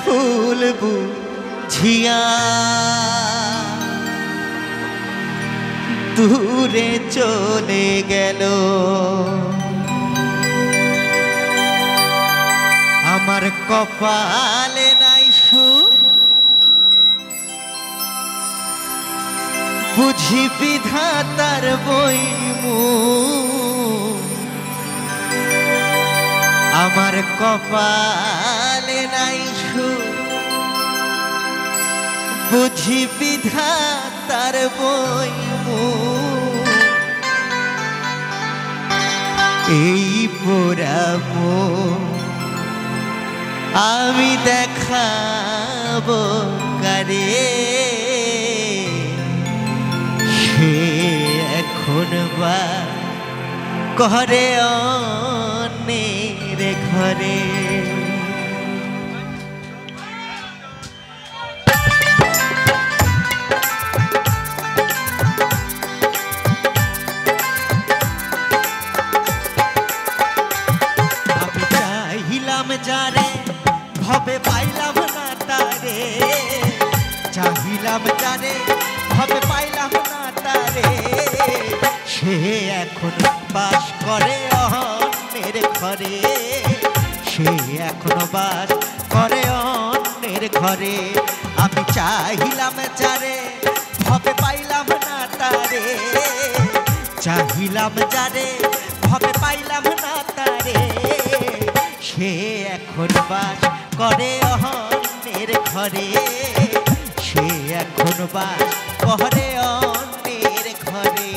ভুল বুঝিয়া দূরে চলে গেল। আমার কপালে নাই সুখ বুঝি বিধাতার বইমুখ। আমার কপালে নাই সুখ বুঝি বিধাতার বইমুখ। এই পোড়ামো আমি দেখাবো কারে, সে এখন বা করে অন্যের ঘরে। আমি চাহিলাম যারে ভবে পাইলাম না তারে, চাহিলাম যারে ভবে পাইলাম না তারে, সে এখন বাস করে অন্যের ঘরে, সে এখন বাস করে অন্যের ঘরে। আমি চাহিলাম যারে ভবে পাইলাম না তারে, চাহিলাম যারে ভবে পাইলাম না তারে, সে এখন বাস করে অন্যের ঘরে, সে এখন বাস করে অন্যের ঘরে।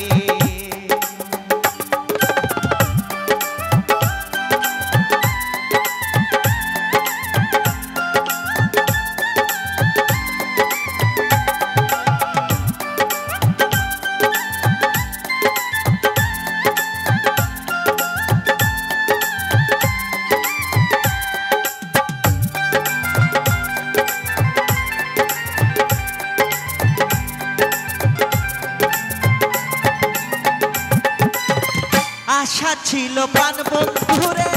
আশা ছিল প্রাণ বন্ধুরে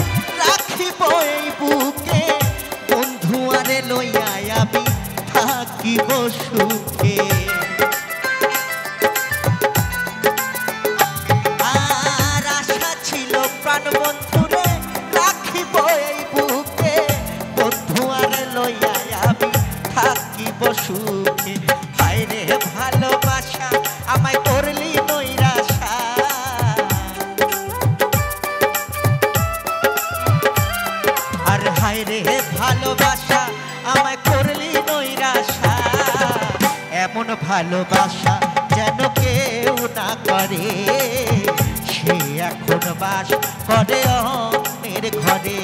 রাখিব এই বুকে, বন্ধু আরে লইয়া আমি থাকিব সুখে। আর আশা ছিল প্রাণ বন্ধুরে রাখিব এই বুকে, বন্ধু আরে লইয়া আমি থাকিব সুখে। হায় রে ভালোবাসা আমায় করলি নৈরাশা, হায় রে ভালোবাসা আমায় করলি নৈরাশা। এমন ভালোবাসা যেন কেউ না করে, সে এখন বাস করে অন্যের ঘরে।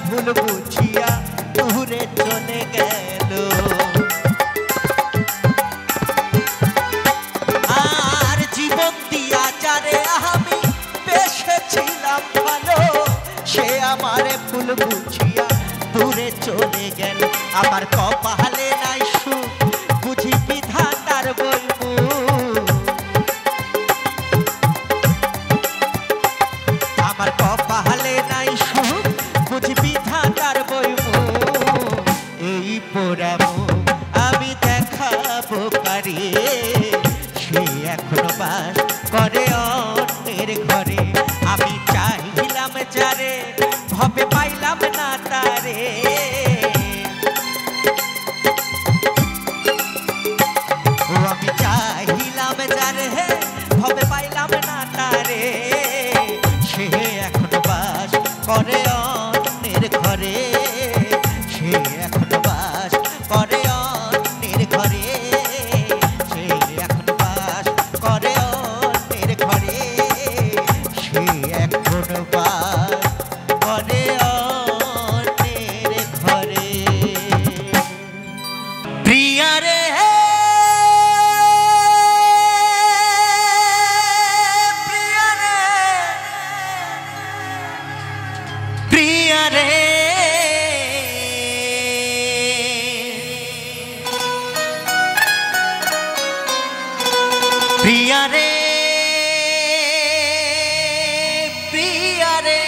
ভুল বুঝিয়া দূরে চলে গেল। আর জীবন দিয়া যারে আমি বেসেছিলাম ভালো, সে আমারে ভুল বুঝিয়া দূরে চলে গেল। আমার কপালে নাই সুখ বুঝি বিধাতার বইমুখ। আমার কপালে নাই সুখ বুঝি বিধাতার বইমুখ। এই পোড়ামো আমি দেখাবো কারে, সে এখনো বাস করে অন্যের ঘরে। আমি চাহিলাম যারে ভবে পাইলাম না তারে, ও আমি চাহিলাম যারে ভবে পাইলাম না তারে, সে এখনো বাস করে অন্যের ঘরে, সে এখনো বাস করে অন্যের ঘরে, সে এখনো বাস করে অন্যের ঘরে, সে এখনো বাস করে प्रिया रे प्रिया रे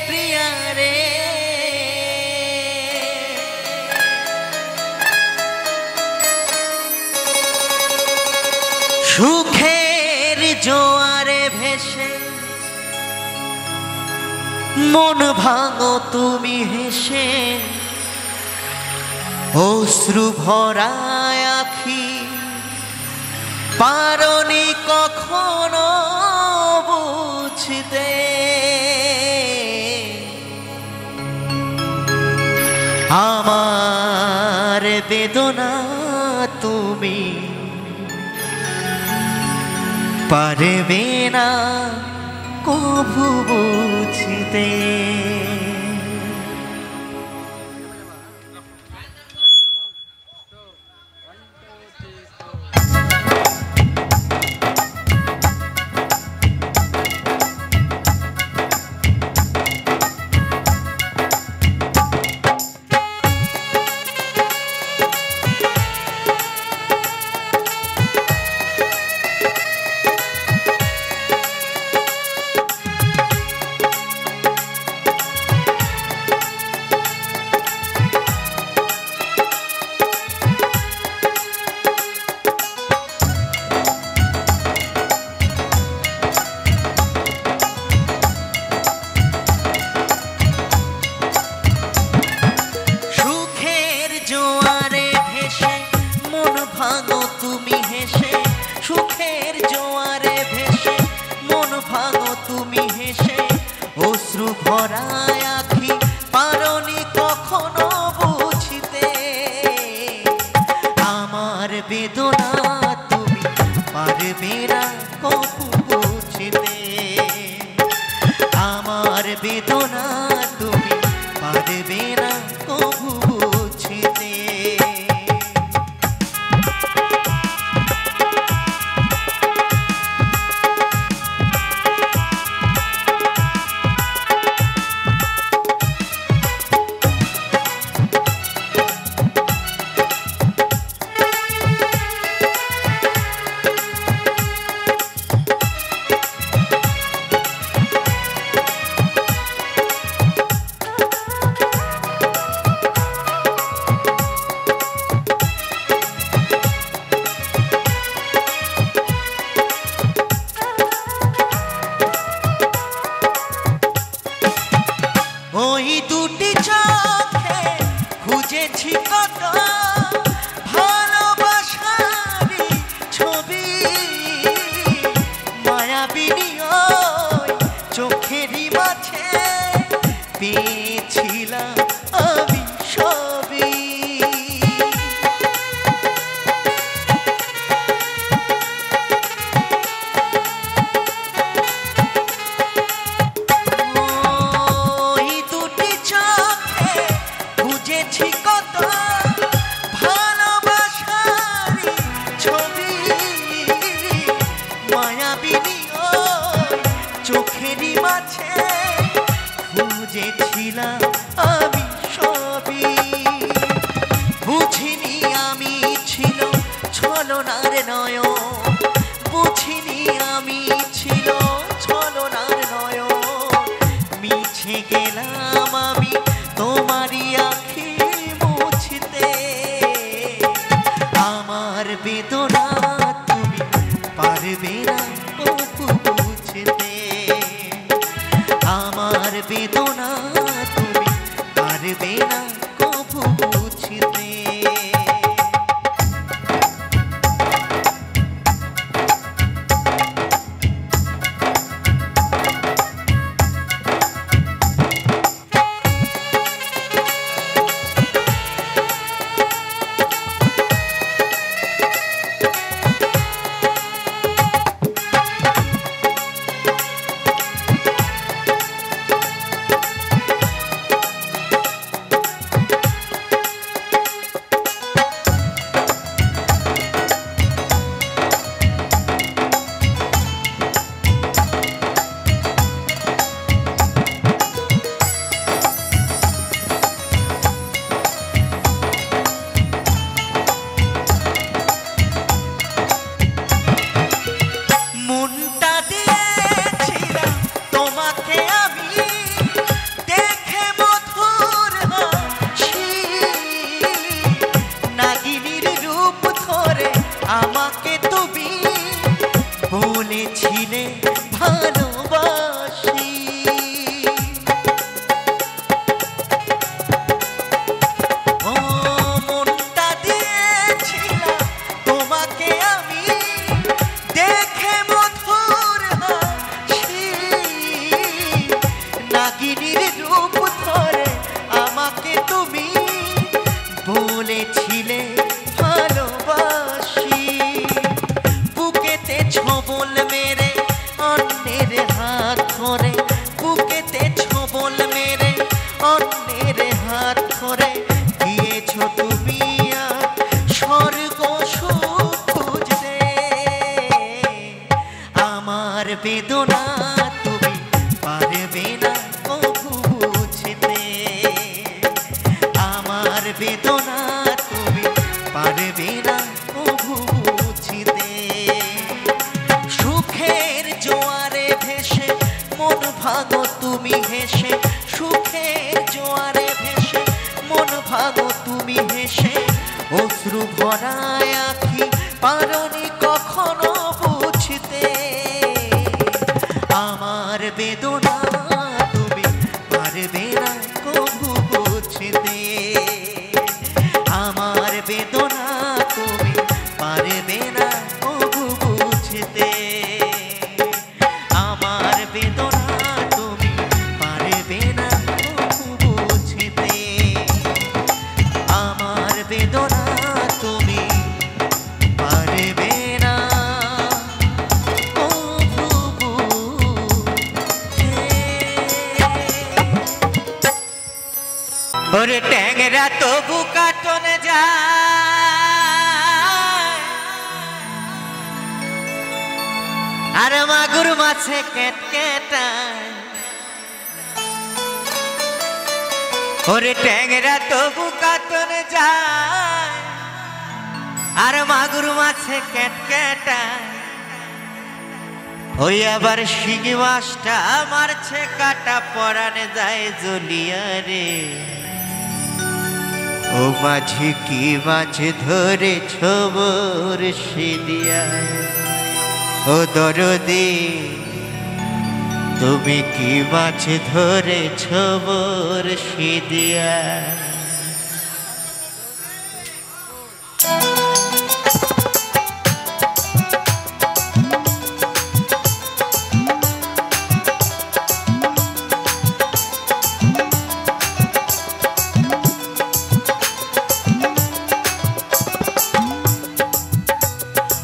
प्रिया रे सुखेर जोआरे भेसे मन भांगो तुमी हेसे अश्रु भरा आखि पारोनी कखनो बुझते आमार बेदना तुमी पारबे ना कभु बुझते अश्रु भरा आखि पारोनी कखनो बुझते आमार बेदना तुमी पारबे ना कभु बुझते आमार बेदना तुमी पारबे ना कभु बुझते ওই দুটি চোখে খুঁজেছি কত ভালোবাসারই ছবি মায়াবিনী ওই চোখেরই মাঝে পেয়েছিলাম আমি সবই কত ভালোবাসারই ছবি মায়াবিনী ওই চোখেরই মাঝে খুঁজেছিলাম আমি সবই বুঝিনি আমি ছিল ছলনার নয়ন বুঝিনি আমি ছিল ছলনার নয়ন মিছে গেলাম আমি তোমারই আখি বেদনা তুমি পারবে না কভু বুঝতে আমার বেদনা তুমি পারবে না কভু বুঝতে তুমি বলেছিলে ভালোবাসি। ও মনটা দিয়েছিলাম তোমাকে আমি, দেখে মধুর হাসি, নাগিনীর রূপ ধরে আমাকে তুমি বলেছিলে ভালোবাসি। বুকেতে ছবল মেরে অন্যের হাত ধরে, বুকেতে ছবল মেরে অন্যের হাত ধরে দিয়েছ তুমি স্বর্গ সুখ খুঁজতে। আমার বেদনা তুমি পারবে না কভু বুঝতে, আমার বেদনা তুমি পারবে না কভু বুঝতে। সুখের জোয়ারে ভেসে মন ভাঙো তুমি হেসে, সুখের জোয়ারে ভেসে মন ভাঙো তুমি হেসে, অশ্রু ভরায় আঁখি পারনি কখনো বুঝতে। আমার বেদনা তুমি পারবে না কভু বুঝতে, আমার বেদনা তুমি পারবে না কভু বুঝতে, আমার বেদনা তুমি পারবে না কভু বুঝতে, আমার বেদনা তুমি পারবে না কভু বুঝতে। ওরে ট্যাংরা তবু কাটনে যায়, আর মাগুর মাছে কেটকেটায়। ওরে ট্যাংরা তবু কাটনে যায়, আর মাগুর মাছে কেটকেটায়। ওই আবার শিঙি মাছটা মারছে কাটা পরানে যায় জ্বলিয়া রে। ও মাঝি কি মাছ ধরেছ বড়শি দিয়া, ও দরদি তুমি কি মাছ ধরেছ বড়শি দিয়া।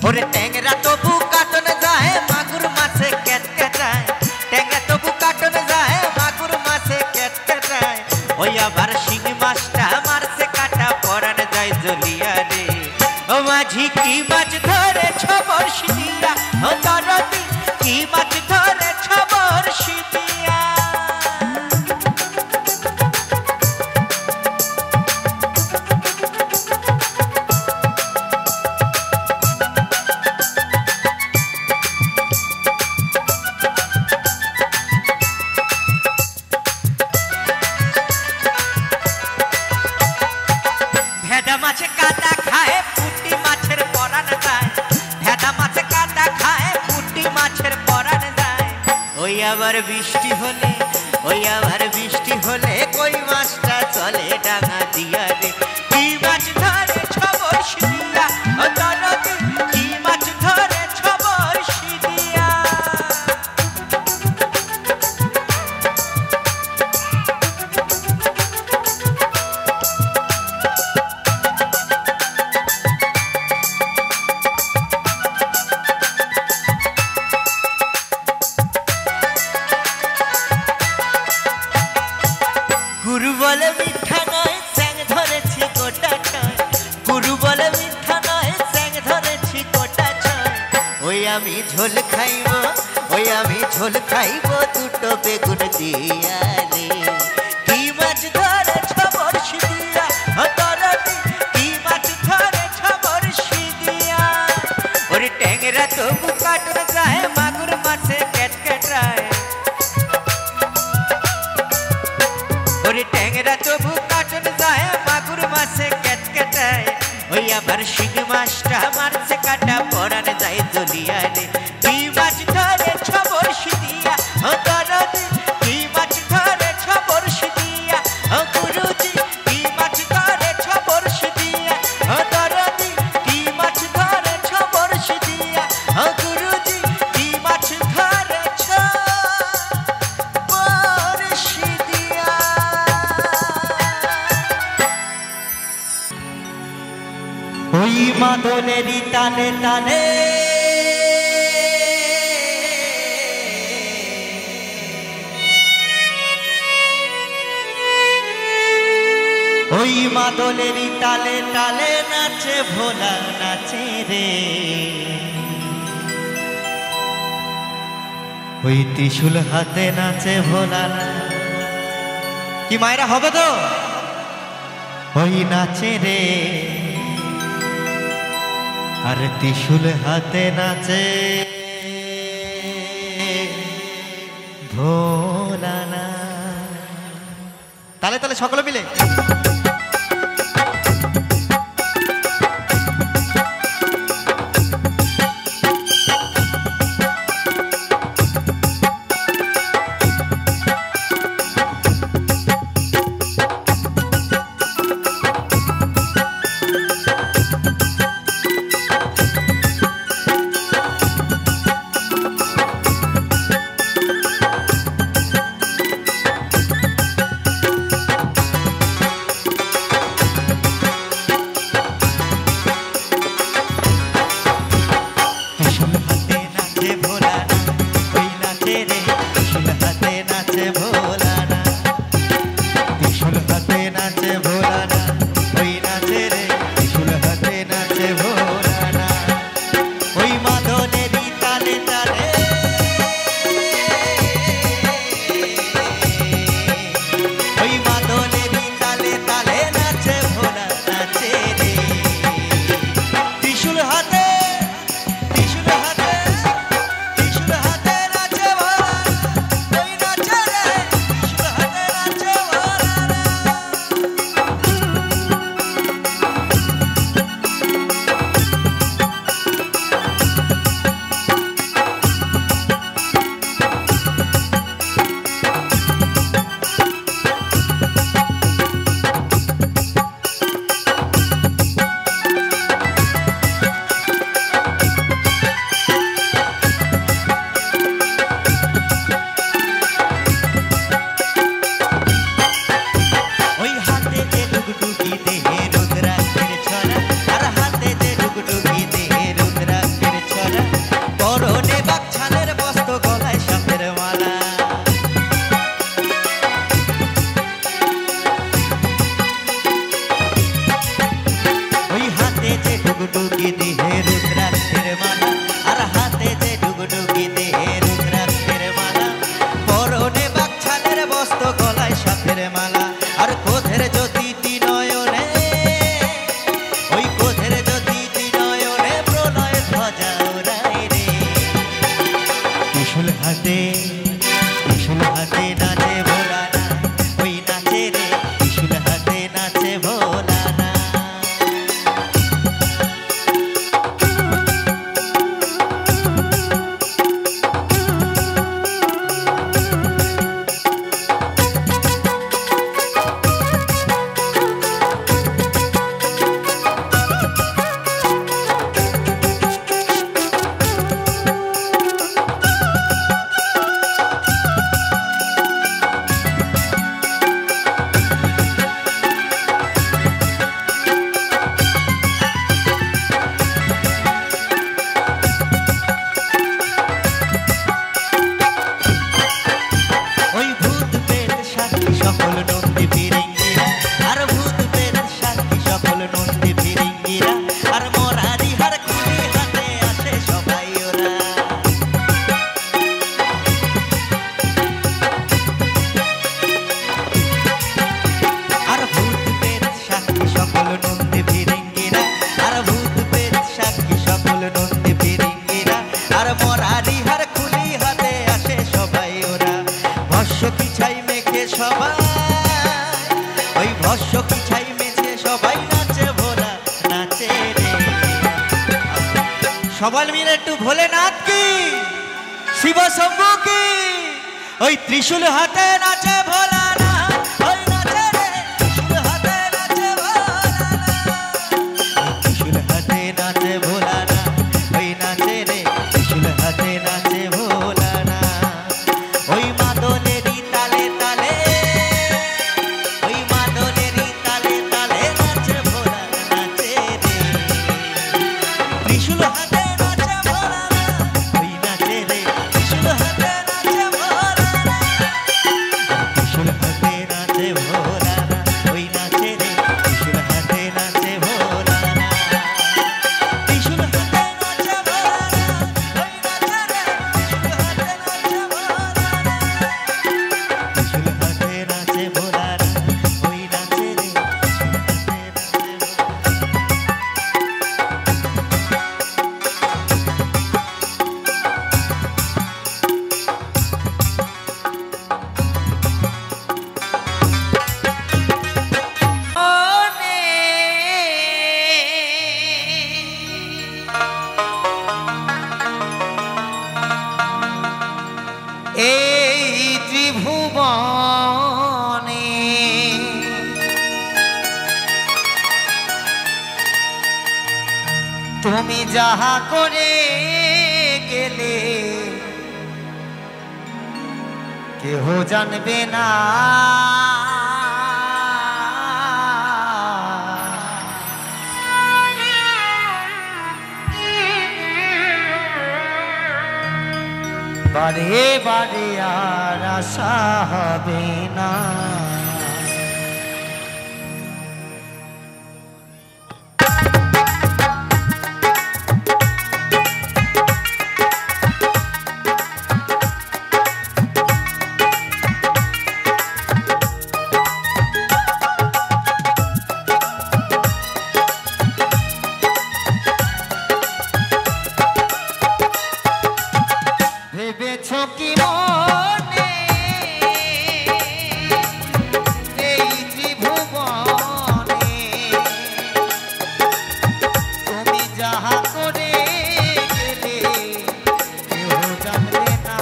ওরে ট্যাংরা তবু কাটনে যায়, মাগুর মাছে কেটকেটায়, ট্যাংরা তবু কাটনে যায়, মাগুর মাছে কেটকেটায়। ওই আবার শিঙি মাছটা মারছে কাটা পরানে যায় জ্বলিয়া রে। ও মাঝি কি মাছ ধরেছ বড়শি দিয়া, ও দরদি কি মাছ ধরেছ বড়শি দিয়া। ভেদা মাছে কাটা খায় পুঁটি মাছের পরান যায়, ভেদা মাছে কাটা খায় পুঁটি মাছের পরান যায়। ওই আবার বৃষ্টি হলে, ওই আবার বৃষ্টি হলে কই মাছটা চলে ডাঙা দিয়া রে। কি মাছ ধরেছ বড়শি দিয়া, ও দরদি কি মাছ ধরেছ বড়শি দিয়া। গুরু বলে মিঠা নয় স্যাং ধরেছি গোটা ছয়, গুরু বলে মিঠা নয় স্যাং ধরেছি গোটা ছয়। ওই আমি ঝোল খাইব, ওই আমি ঝোল খাইব দুটো বেগুন দিয়া রে। কি মাছ ধরেছ বড়শি দিয়া, ও দরদি কি মাছ ধরেছ বড়শি দিয়া। ওরে ট্যাংরা তবু কাটনে যায়, মাগুর মাছে কেটকেটায়। ওরে ট্যাংরা তবু কাটনে যায়, মাগুর মাছে কেটকেটায়। ওই আবার শিঙি মাছটা মারছে কাটা পরানে যায় তালে তালে ওই মাদলেরই তালে তালে নাচে ভোলা নাচে রে ওই ত্রিশূল হাতে নাচে ভোলা না কি মায়েরা হবে তো ওই নাচে রে আর ত্রিশূল হাতে নাচে ভোলা না তালে তালে সকলে মিলে সবাই মিলে একটু ভোলেনাথ কি শিব শম্ভু কি ওই ত্রিশূল হাতে নাচে ভোলা না ওই নাচে রে ত্রিশূল হাতে নাচে ভোলা না ত্রিশূল হাতে নাচে ভোলা না ওই নাচে রে ত্রিশূল হাতে নাচে ভোলা না ওই মাদলেরই তালে তালে ওই মাদলেরই তালে তালে নাচে ভোলা নাচে রে ত্রিশূল এই ত্রিভুবনে তুমি যাহা করে গেলে কেহ জানবে না। বারে বারে আর আশা হবে না। ভেবেছ কি মনে এই ত্রিভুবনে তুমি যাহা করে গেলে কেউ জানবে না।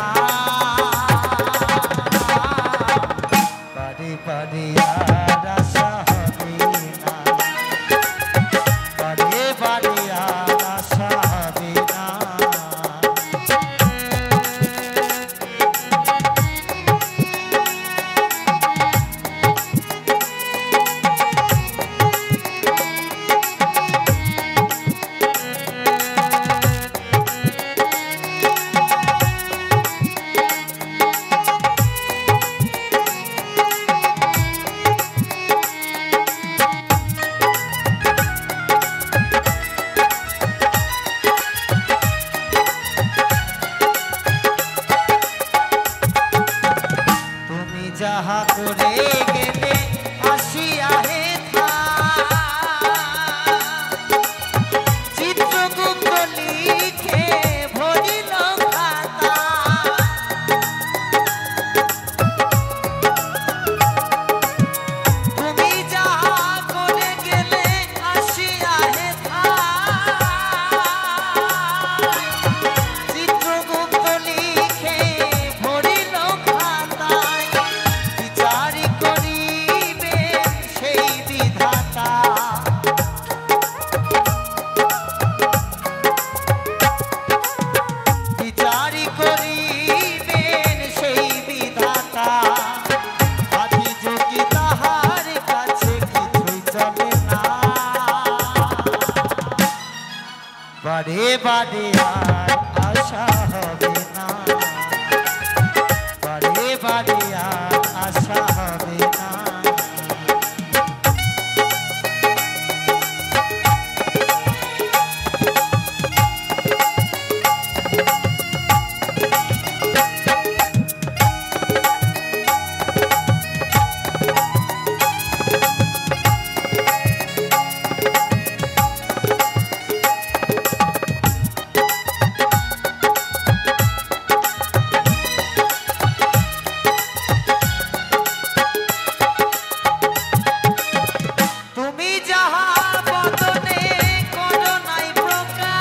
বারে বারে আর আশা হবে না, বারে বারে আর আশা হবে না। যাহা করে গেলে আসিয়া হে চিত্রগুপ্ত লিখে ভরিল খাতা। তুমি যাহা করে গেলে আসিয়া হে চিত্রগুপ্ত লিখে ভরিল খাতা। বিচারি করিবে সেই বিধাতা, বিচারি করিবেন সেই বিধাতা। আদি যোগী তাহার কাছে কিছুই চলে না। বারে বারে আর আশা হবে না, বারে বারে আর আশা হবে না। তুমি যাহা বদনে করো নাই প্রকাশ,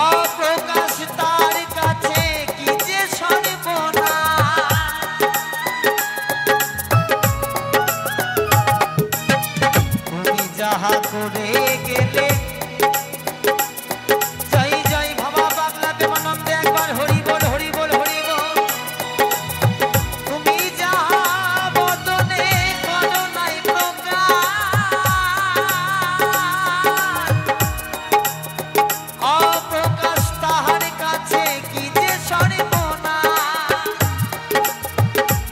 অপ্রকাশ তার কাছে কি যে সর্বনাশ। তুমি যাহা করে গেলে জয় জয় ভাবা পাগলা প্রেমানন্দে একবার হরি বল হরি বল হরি বল। তুমি যাহা বদনে করো নাই প্রকাশ, অপ্রকাশ তাহার কাছে কি যে সর্বনাশ।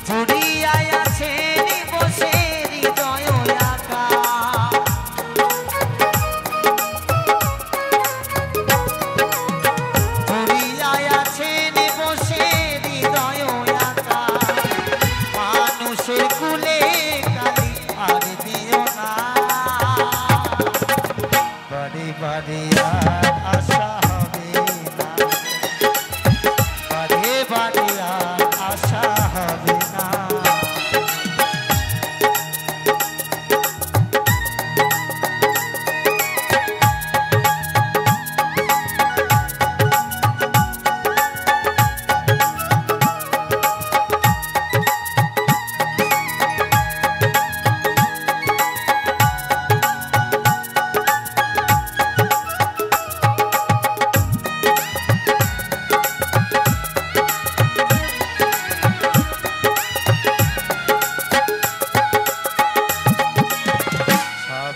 জুড়িয়ায় আছেন বসে হৃদয় আকাশ, জুড়িয়ায় আছেন বসে হৃদয় আকাশ। মানুষের কুলে কালি আর দিও না। বারে বারে আর আশা হবে না, বারে বারে আর আশা হবে না।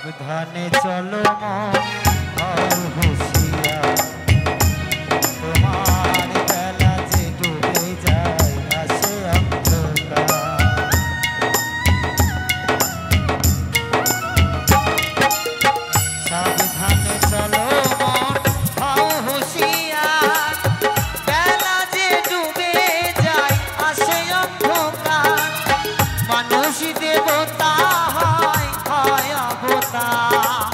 সাবধানে চলো মন হও হুঁশিয়ার তোমার বেলা যে ডুবে যায় আসে অন্ধকার সাবধানে চলো মন হও হুঁশিয়ার বেলা যে ডুবে যায় আসে অন্ধকার মানুষ দেবতা হয় হয় অবতার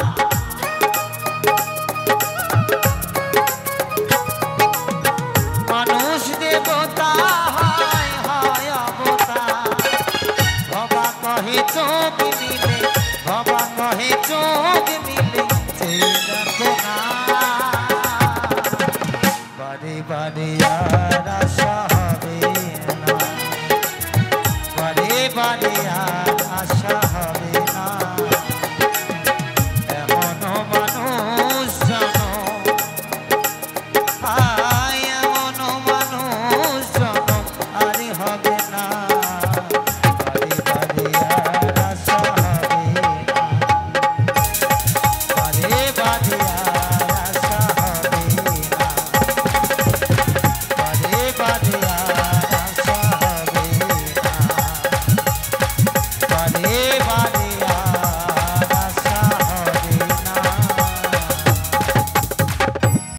মানুষ দেবতা হয় হয় অবতার ভবা কহে চোখ মিলে ভবা কহে চোখ মিলে চেয়ে দেখো না বারে বারে আর